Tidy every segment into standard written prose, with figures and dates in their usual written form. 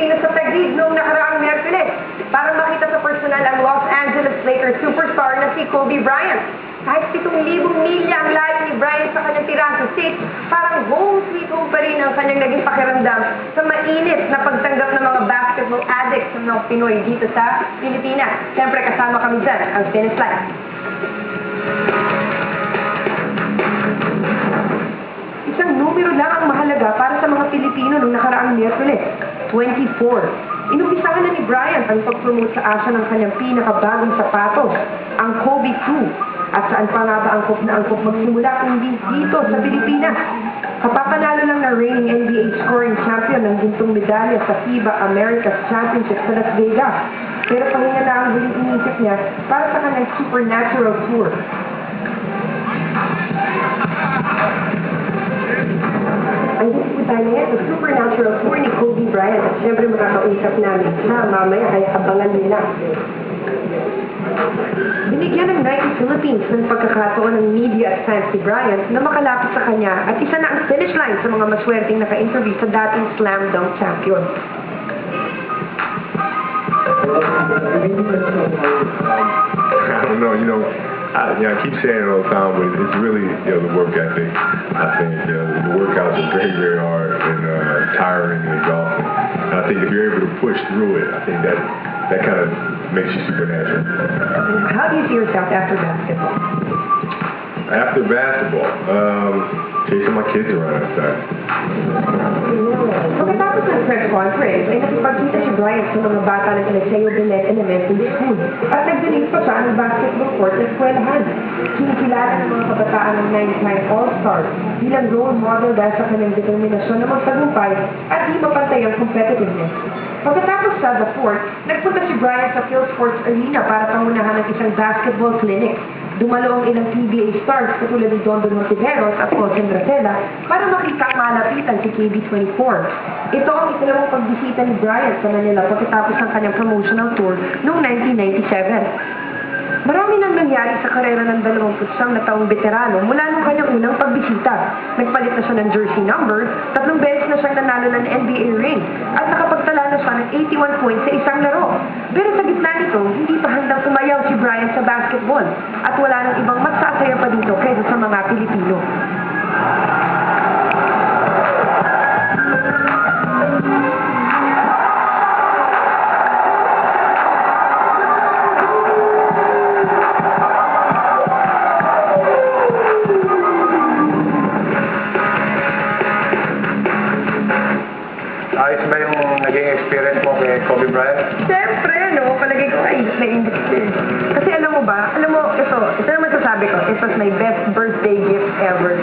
Pilipino sa Taguig noong nakaraang Miyerkules para makita sa personal ang Los Angeles Lakers superstar na si Kobe Bryant. Kahit 7,000 milya ang layo ni Bryant sa kanyang tirahan sa States, parang home sweet home pa rin ang kanyang naging pakiramdam sa mainit na pagtanggap ng mga basketball addicts ng mga Pinoy dito sa Pilipinas. Siyempre kasama kami dyan, ang Tennis Life. Isang numero lang ang mahalaga para sa mga Pilipino noong nakaraang Miyerkules, 24. Inumpisahan na ni Bryant ang pag-promote sa Asia ng kanyang pinakabagong sapatos, ang Kobe 2. At saan pa nga ba angkop na angkop magsimula kundi dito sa Pilipinas? Kapapanalo lang na reigning NBA scoring champion ng gintong medalya sa FIBA Americas Championship sa Las Vegas. Pero pahinga na ang huling inisip niya para sa kanyang supernatural tour. Ang diskutan niya sa supernatural tour ni Kobe Bryant. At syempre makakausap namin siya mamaya kaya abangan nila. Binigyan ng Nike Philippines ng pagkakataon ng media at fans si Bryant na makalapit sa kanya at isa na ang finish line sa mga maswerteng naka-interview sa dating slam dunk champion. I don't know, I keep saying it all the time, but it's really, the work ethic. I think the workouts are very, very hard and tiring and exhausting. And I think if you're able to push through it, I think that kind of makes you supernatural. How do you see yourself after basketball? After basketball, chasing my kids around outside. Pagkatapos ng press conference, ay nakipagkita si Bryant sa mga bata ng Eliseo Benet Elementary School at nagdinig pa siya ng basketball court na eskwelahan. Kinikilala ng mga kabataan ng 99 All-Stars bilang role model dahil sa kanyang determinasyon na magtagumpay at di mapantay ang competitiveness. Pagkatapos sa The Fort, nagpunta si Bryant sa Phil Sports Arena para pangunahan ng isang basketball clinic. Dumalo ang ilang PBA stars katulad ni Dondon Montiveros at Colton Gracela para makita ang malapitan si KB24. Ito ang ikalawang pagbisita ni Bryant sa Manila pagkatapos ng kanyang promotional tour noong 1997. Marami nang nangyari sa karera ng 29 na taong veterano mula nung kanyang unang pagbisita. Nagpalit na siya ng jersey number, 3 beses na siyang nanalo ng NBA ring, at nakapagtala na siya ng 81 points sa isang laro. Pero sa gitna nito, hindi pa handang umayaw si Bryant sa basketball at wala nang ibang mas sasaya pa dito kaysa sa mga Pilipino. Ayos ba yung naging experience mo kay Kobe Bryant? Siyempre, no? Palagay ko ay na industry. Kasi alam mo, ito naman sasabi ko, it was my best birthday gift ever.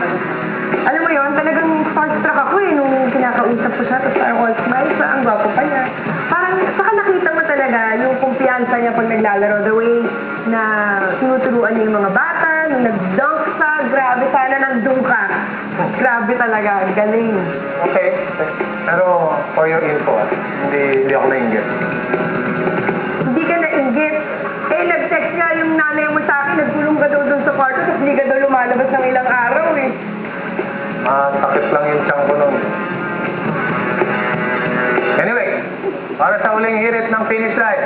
Alam mo yon, talagang starstruck ako nung kinakausap ko siya, tapos parang all smile siya, ang gwapo pa niya. Parang, saka nakita mo talaga yung kumpiyansa niya pag naglalaro, the way na tinuturuan niya yung mga bata, nung nag-dunk siya, grabe, sana nandun ka. Grabe talaga, galing. Okay. Pero, for your info, hindi ako nainggit. Hindi ka nainggit. Nag-text nga yung nanay mo sa akin, nagkulong ka daw dun sa kwarto, tapos hindi ka daw lumalabas ng ilang araw Sakit lang yung tiyan ko nun. Anyway, para sa uling hirit ng Finish Line.